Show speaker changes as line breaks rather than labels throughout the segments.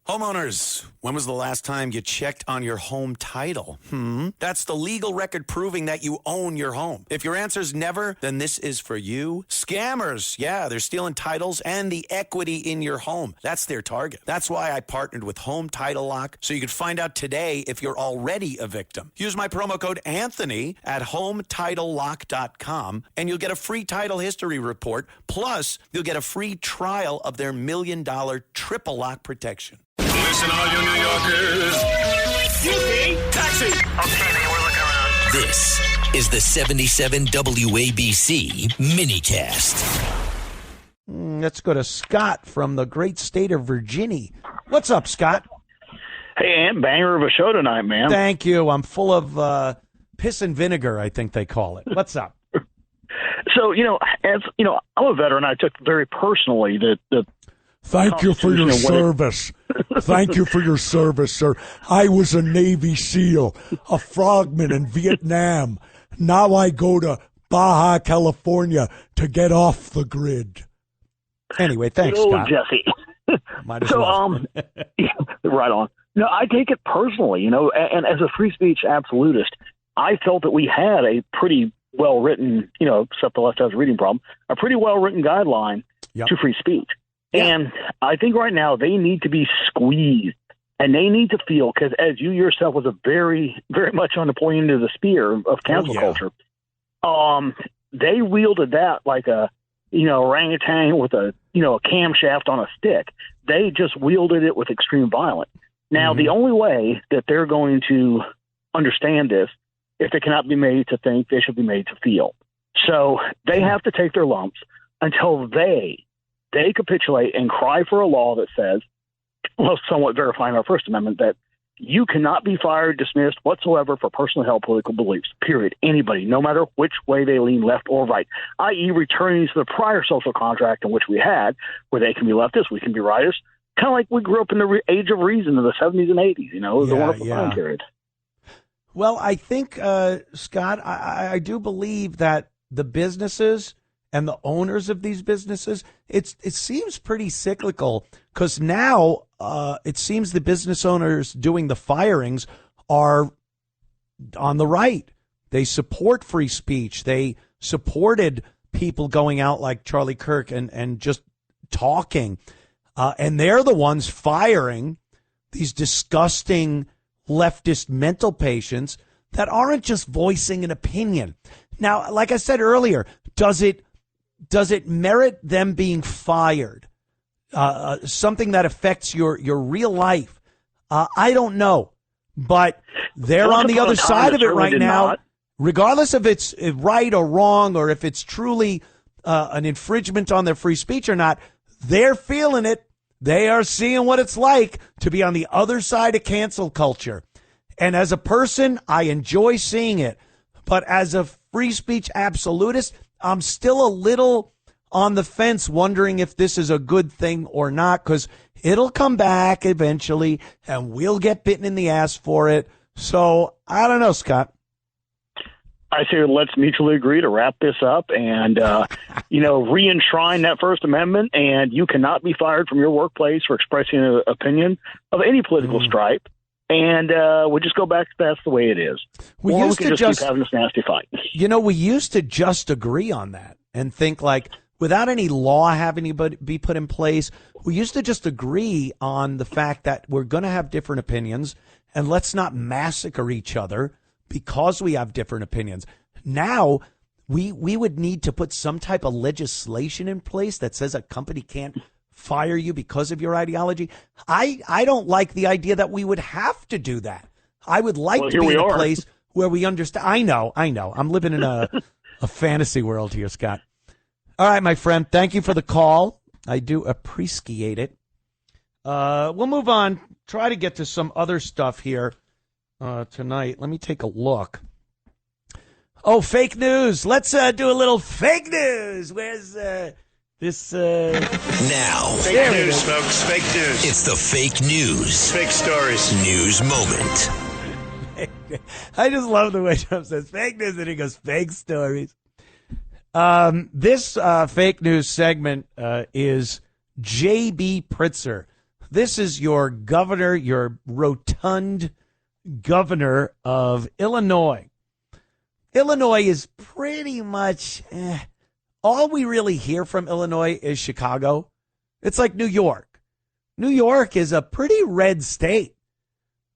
Homeowners, when was the last time you checked on your home title? That's the legal record proving that you own your home. If your answer's never, then this is for you. Scammers, yeah, they're stealing titles and the equity in your home. That's their target. That's why I partnered with Home Title Lock, so you can find out today if you're already a victim. Use my promo code Anthony at HometitleLock.com, and you'll get a free title history report. Plus, you'll get a free trial of their $1 million triple lock protection.
Listen, all you New Yorkers. Taxi! Okay, man, we're looking around.
This is the 77 WABC minicast.
Let's go to Scott from the great state of Virginia. What's up, Scott?
Hey, Ant, banger of a show tonight, man.
Thank you. I'm full of piss and vinegar, I think they call it. What's up?
So, I'm a veteran. I took very personally that
Thank you for your service. Thank you for your service, sir. I was a Navy SEAL, a frogman in Vietnam. Now I go to Baja, California to get off the grid.
Anyway, thanks, Scott.
Jesse.
Might as well.
Right on. No, I take it personally, and as a free speech absolutist, I felt that we had a pretty well-written, except the left has a reading problem, a pretty well-written guideline to free speech. Yeah. And I think right now they need to be squeezed, and they need to feel, because as you yourself was a very, very much on the point end of the spear of cancel culture, they wielded that like a, orangutan with a camshaft on a stick. They just wielded it with extreme violence. Now, the only way that they're going to understand this, if they cannot be made to think, they should be made to feel. So they have to take their lumps until they capitulate and cry for a law that says, well, somewhat verifying our First Amendment, that you cannot be fired, dismissed whatsoever for personally held political beliefs, period. Anybody, no matter which way they lean, left or right, i.e. returning to the prior social contract in which we had, where they can be leftists, we can be rightists, kind of like we grew up in the age of reason in the 70s and 80s, it was a wonderful time period.
Well, I think, Scott, I do believe that the businesses and the owners of these businesses, it seems pretty cyclical, because now it seems the business owners doing the firings are on the right. They support free speech. They supported people going out like Charlie Kirk and just talking. And they're the ones firing these disgusting leftist mental patients that aren't just voicing an opinion. Now, like I said earlier, does it merit them being fired? Something that affects your real life? I don't know, but they're on the other side of it right now. Regardless if it's right or wrong, or if it's truly an infringement on their free speech or not, they're feeling it. They are seeing what it's like to be on the other side of cancel culture. And as a person, I enjoy seeing it. But as a free speech absolutist, I'm still a little on the fence, wondering if this is a good thing or not, because it'll come back eventually and we'll get bitten in the ass for it. So I don't know, Scott.
I say let's mutually agree to wrap this up and, re-enshrine that First Amendment, and you cannot be fired from your workplace for expressing an opinion of any political stripe. And we'll just go back to that's the way it is.
We
or
used
we can
to
just keep having this nasty fight.
We used to just agree on that and think like, without any law having to be put in place, we used to just agree on the fact that we're going to have different opinions and let's not massacre each other because we have different opinions. Now, we would need to put some type of legislation in place that says a company can't fire you because of your ideology. I don't like the idea that we would have to do that. I would like to be in a place where we understand. I know. I'm living in a fantasy world here, Scott. All right, my friend. Thank you for the call. I do appreciate it. We'll move on. Try to get to some other stuff here tonight. Let me take a look. Oh, fake news. Let's do a little fake news. Where's this?
Now.
Fake news, folks. Fake news.
It's the fake news.
Fake stories.
News moment.
I just love the way Trump says fake news and he goes fake stories. This fake news segment is J.B. Pritzker, This is your governor, your rotund governor of Illinois. Illinois is pretty much all we really hear from Illinois is Chicago. It's like New York. New York is a pretty red state,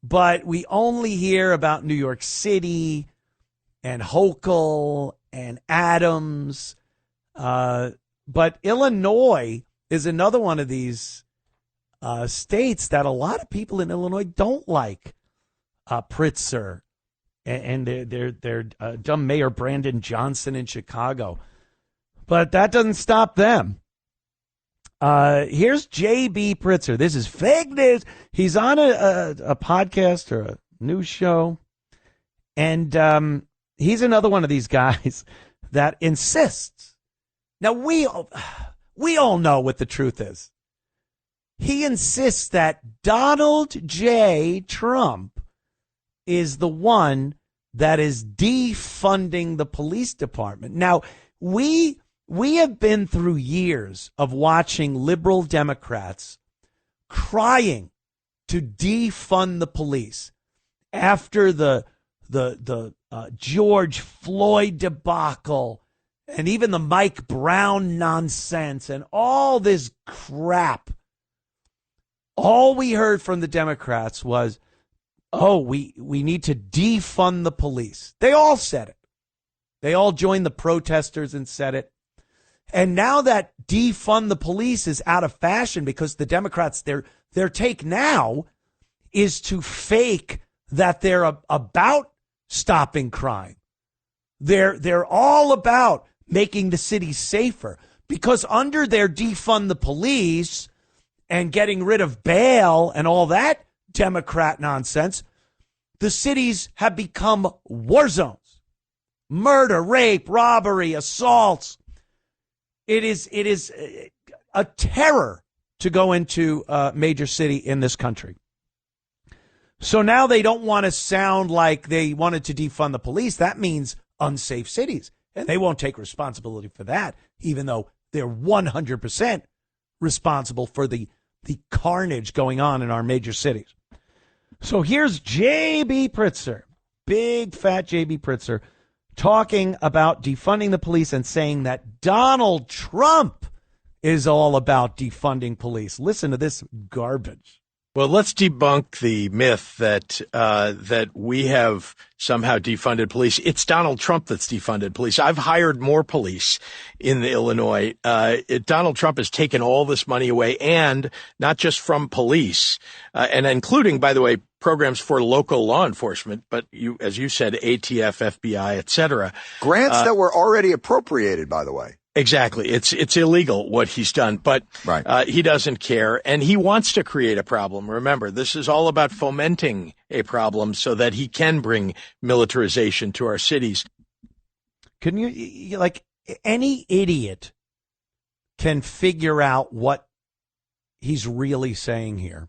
but we only hear about New York City and Hochul and Adams. But Illinois is another one of these states that a lot of people in Illinois don't like. Pritzker and their dumb Mayor Brandon Johnson in Chicago. But that doesn't stop them. Here's J.B. Pritzker. This is fake news. He's on a podcast or a news show. And he's another one of these guys that insists. Now, we all know what the truth is. He insists that Donald J. Trump is the one that is defunding the police department. Now, we have been through years of watching liberal Democrats crying to defund the police after the George Floyd debacle and even the Mike Brown nonsense and all this crap. All we heard from the Democrats was, oh, we need to defund the police. They all said it. They all joined the protesters and said it. And now that defund the police is out of fashion because the Democrats, their take now is to fake that they're about stopping crime. They're all about making the city safer because under their defund the police and getting rid of bail and all that Democrat nonsense, the cities have become war zones. Murder, rape, robbery, assaults. It is a terror to go into a major city in this country. So now they don't want to sound like they wanted to defund the police. That means unsafe cities. And they won't take responsibility for that, even though they're 100% responsible for the carnage going on in our major cities. So here's J.B. Pritzker, big fat J.B. Pritzker, talking about defunding the police and saying that Donald Trump is all about defunding police. Listen to this garbage.
Well, let's debunk the myth that that we have somehow defunded police. It's Donald Trump that's defunded police. I've hired more police in Illinois. Donald Trump has taken all this money away, and not just from police, and including, by the way, programs for local law enforcement, but as you said, ATF, FBI, et cetera.
Grants that were already appropriated, by the way.
Exactly. It's illegal what he's done, but
right.
He doesn't care, and he wants to create a problem. Remember, this is all about fomenting a problem so that he can bring militarization to our cities.
Can you like any idiot can figure out what he's really saying here?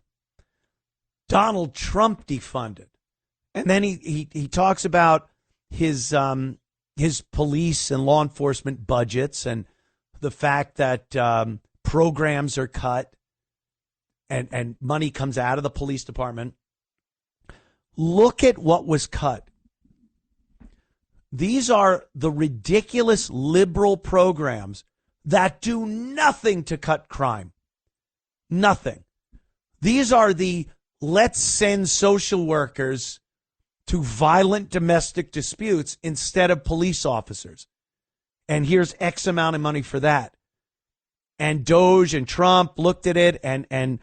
Donald Trump defunded, and then he talks about his police and law enforcement budgets and the fact that programs are cut and money comes out of the police department. Look at what was cut. These are the ridiculous liberal programs that do nothing to cut crime. Nothing. These are the let's send social workers to violent domestic disputes instead of police officers. And here's X amount of money for that. And Doge and Trump looked at it, and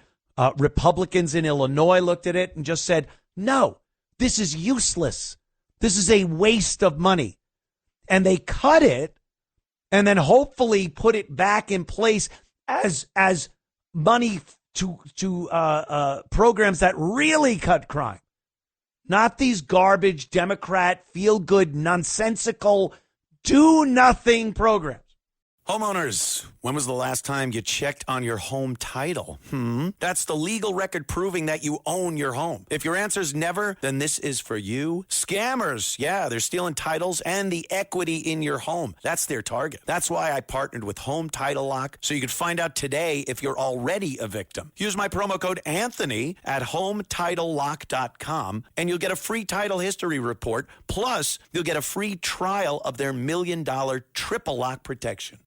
Republicans in Illinois looked at it and just said, no, this is useless. This is a waste of money. And they cut it and then hopefully put it back in place as money to programs that really cut crime. Not these garbage Democrat feel-good, nonsensical, do-nothing programs.
Homeowners, when was the last time you checked on your home title? That's the legal record proving that you own your home. If your answer's never, then this is for you. Scammers, yeah, they're stealing titles and the equity in your home. That's their target. That's why I partnered with Home Title Lock, so you could find out today if you're already a victim. Use my promo code Anthony at HometitleLock.com, and you'll get a free title history report. Plus, you'll get a free trial of their $1 million triple lock protection.